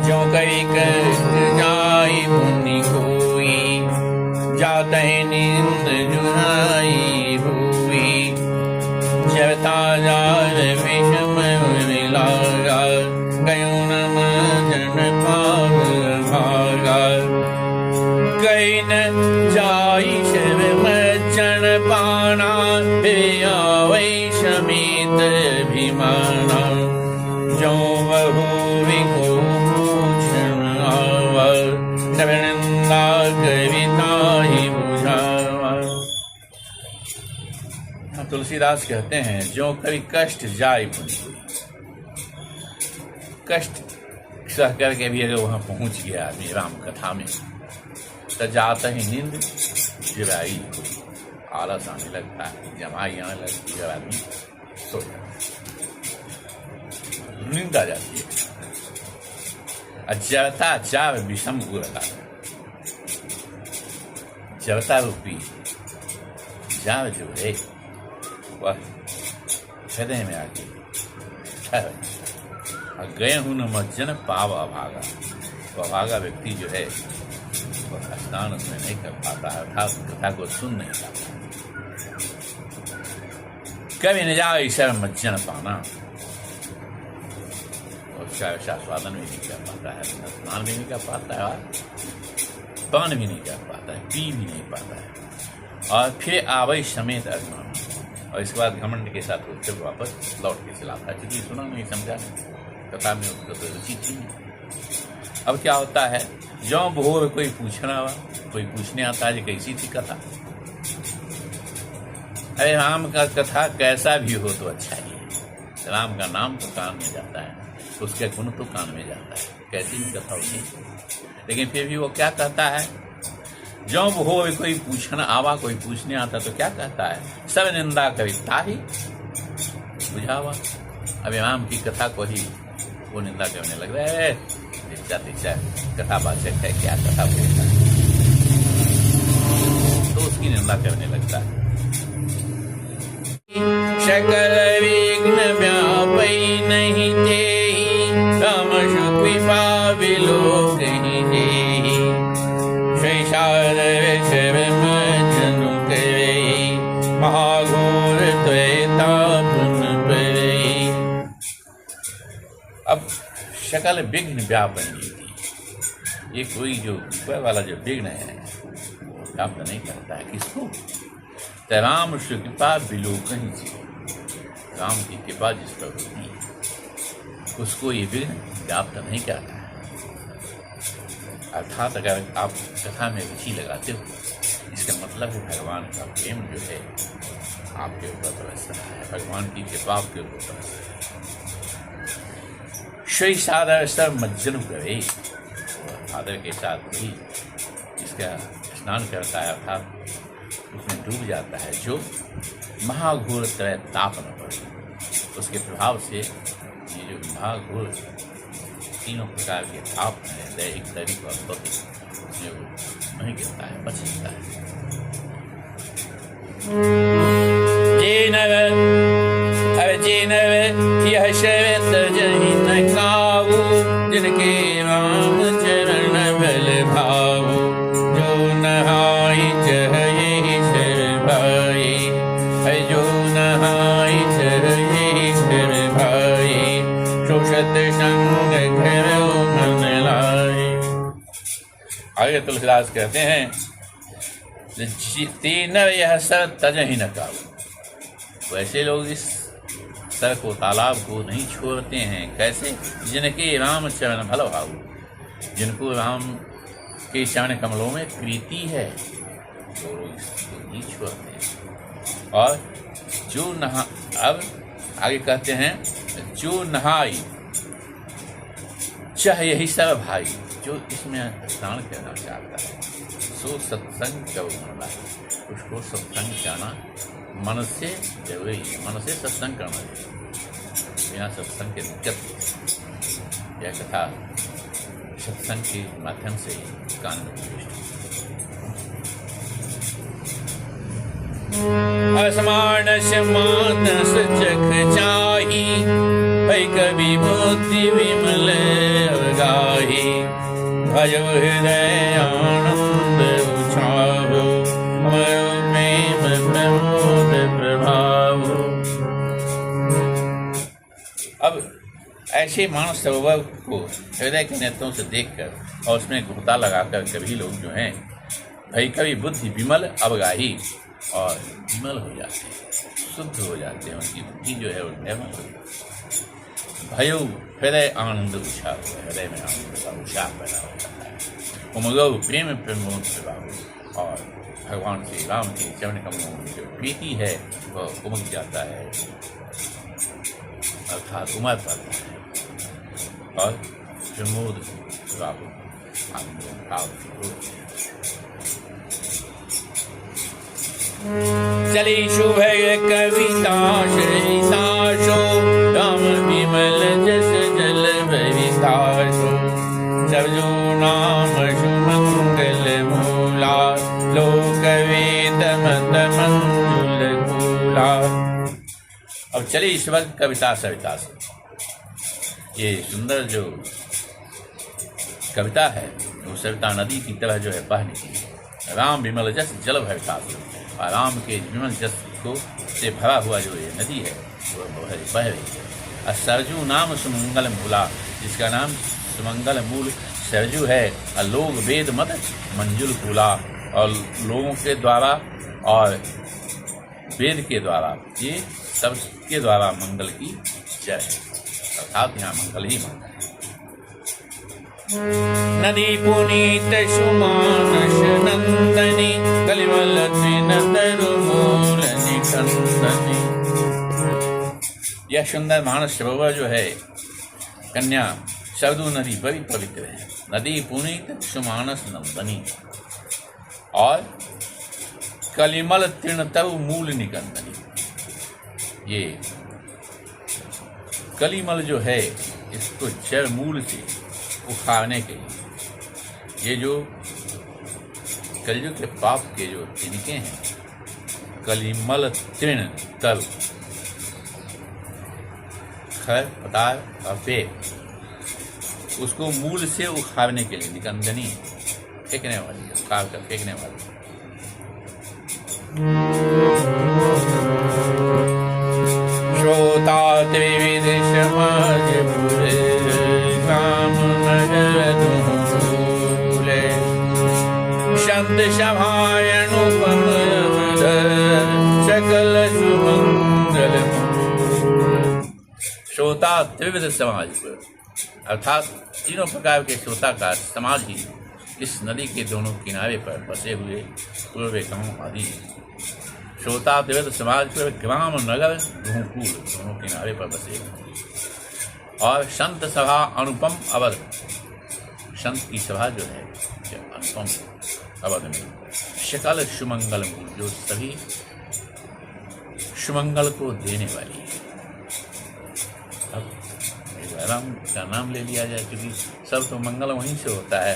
जो कवि कष्ट जाय पुनि कोई, जाते नींद जुहाई हुई। जता जार विषम मिलागा, गयो न मजन पाव भागा। गई न जाई शिव मज्जन पाना, आवै समेत अभिमाना। जो बहु विको पूछन आवा, सब निंदा कविता ही बुझावा। तुलसीदास कहते हैं, जो कभी कष्ट जाय पुनि कोई, कष्ट सह करके भी अगर वहां पहुंच गया आदमी राम कथा में, तो जाता ही नींद जुराई, आलस आने लगता है, जमाई आने लगती है, आदमी सो जाता है, नींद आ जाती है। जड़ता जाव विषम गुरता, जड़ता रूपी जाव जो है वह हृदय में आके ठहर गए हूं न मज्जन पाव अभागा। वह अभागा व्यक्ति जो है वह स्नान उसमें नहीं कर पाता है, अर्थात कथा को सुन नहीं पाता। कभी न जाओ ईश्वर मज्जन पाना, उसका ऐसा स्वादन भी नहीं कर पाता है, स्नान भी नहीं कर पाता है, और पान भी नहीं कर पाता है, पी भी नहीं पाता है, और फिर आवई समेत अभिमान, और इसके बाद घमंड के साथ वो फिर वापस लौट के चलाता है, क्योंकि सुना नहीं, समझा नहीं, कथा में उसको तो रुचि थी नहीं। अब क्या होता है, जो भोर कोई पूछना हुआ, कोई पूछने आता है, कैसी थी कथा। अरे राम का कथा कैसा भी हो तो अच्छा ही है, राम का नाम तो कान में जाता है, उसके गुण तो कान में जाता है, कैसी भी कथा होती। लेकिन फिर भी वो क्या कहता है, जो भोर कोई पूछना आवा, कोई पूछने आता तो क्या कहता है, सब निंदा कविता ही बुझावा। अब राम की कथा को ही वो निंदा करने लग रहा है, दीक्षा कथा वाचक है, क्या कथा बोलता है, तो उसकी निंदा करने लगता है। सकल विघ्न व्यापै नहीं तेहि, राम कृपा विलोकहि देहि। शैशार विषम मज्जन करे, महाघोर त्वतापन परे। अब सकल विघ्न व्यापनी थी, ये कोई जो ऊपर वाला जो विघ्न है व्याप्त नहीं करता है, किसको, राम कृपा विलोकहि जी, राम की कृपा जिस पर होती है उसको ये विघ्न व्याप्त नहीं करता है। अर्थात अगर आप कथा में रुचि लगाते हो, इसका मतलब है भगवान का प्रेम जो है आपके ऊपर बरस रहा है, भगवान की कृपा आपके ऊपर बरस रहा है। श्री सादर सब मज्जन करे, आदर के साथ वही इसका स्नान करता है, अर्थात उसमें डूब जाता है, जो महाघोर तरह ताप न पड़े। उसके प्रभाव से ये जो महाघोर तीनों प्रकार के ताप हैं, दैहिक, दैविक और भौतिक, उसमें वो नहीं गिरता है, बच जाता है। यह शरत जहि न काऊ, जिनके राम चरण बल भाऊ। जो नहाई चहे शर भाई, जो नहाई चहे शर भाई। शोषत संग घर मन लाई। आगे तुलसीदास कहते हैं, तीन यह सर तज ही न काऊ। वैसे लोग इस सर को, तालाब को नहीं छोड़ते हैं। कैसे, जिनके राम चरण भल भाऊ, जिनको राम के चरण कमलों में प्रीति है, तो लोग इसको नहीं छोड़ते हैं। और जो नहा, अब आगे कहते हैं, जो नहाई चाहे यही सब भाई, जो इसमें स्नान करना चाहता है, सो सत्संग करो मन लाए। उसको सत्संग करना मन से जरूरी है, मन से सत्संग करना चाहिए, बिना सत्संग के दिक्कत। यह कथा सत्संग के माध्यम से कान में प्रविष्ट। असमानस मानस चख चाही, है कवि बुद्धि विमल गाही, भयो हृदय आनंद उछावो, अमरो प्रेम प्रमोद प्रभाव। अब ऐसे मानस सरोवर को हृदय के नेत्रों से देखकर और उसमें घुटा लगाकर कभी लोग जो हैं भाई कभी बुद्धि विमल अवगाही और विमल हो जाते हैं, शुद्ध हो जाते हैं, उनकी बुद्धि जो है वो निर्मल हो जाती है। भयो हृदय आनंद उत्साह, हृदय में आनंद का उत्साह पैदा हो जाता है। उमगव प्रेम प्रमोद प्रभाव, और भगवान श्री राम के चरण कमलों में जो प्रीति है वह उमग जाता है, अर्थात उमड़ पड़ता है, और प्रमोद प्रभाव आनंद प्राप्त होती है। चली शुभ कविता श्रीताशो, राम विमल जस जल भरिताशो, सबजो नाम सुमंगल मूला, लोक वेद मत मंजुल कूला। अब चलिए इस वक्त कविता सविता से, ये सुंदर जो कविता है वो सविता नदी की तरह जो है बह निकली है। राम विमल जस जल भरिताशो, और राम के विमल जस को से भरा हुआ जो ये नदी है वो बह रही है। और सरजू नाम सुमंगल मूला, जिसका नाम सुमंगल मूल सरजू है। और लोग वेद मत मंजुल कूला, और लोगों के द्वारा और वेद के द्वारा ये सबके द्वारा मंगल की जय है, अर्थात यहाँ मंगल ही मंगल है। नदी पुनीत सुमानस नंदनी, कलिमल त्रिन तरुमूल निकंदनी। यह सुंदर मानस सरोवर जो है कन्या सरदू नदी बड़ी पवित्र है। नदी पुनीत सुमानस नंदनी, और कलिमल तृण तरु मूल निकंदनी। ये कलिमल जो है इसको जड़ मूल से उखाड़ने के लिए, ये जो कलयुग के पाप के जो तिनके हैं, कलिमल तृण तल खर पदार्थ और पेय, उसको मूल से उखाड़ने के लिए निकंदनी, फेंकने वाली, उखाड़ कर फेंकने वाली। श्रोता त्रिविध समाज पूरे, राम नगर धूले, शब्द सभाय अनुपम सकल सुमंगल। श्रोता त्रिविध समाज, अर्थात तीनों प्रकार के श्रोता का समाज ही इस नदी के दोनों किनारे पर बसे हुए पूर्व गांव आदि। श्रोता त्रिविध समाज पर ग्राम नगर घूकुल दोनों किनारे पर बसे हुए। और संत सभा अनुपम अवध, संत की सभा जो है अनुपम अवध में सकल सुमंगल मूल, जो सभी सुमंगल को देने वाली है। अब राम का नाम ले लिया जाए, क्योंकि सब तो मंगल वहीं से होता है।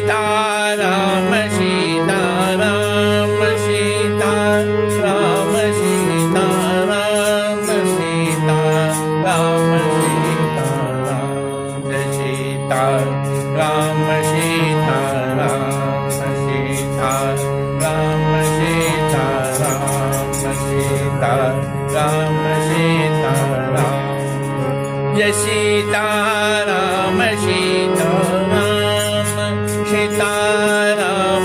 सीताराम सीताराम सीताराम सीताराम सीताराम सीताराम सीताराम सीताराम सीताराम सीताराम सीताराम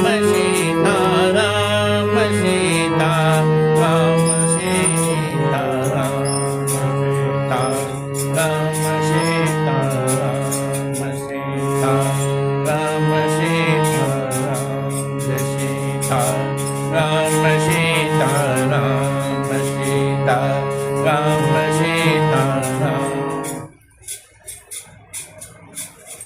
सीताराम सीताराम काम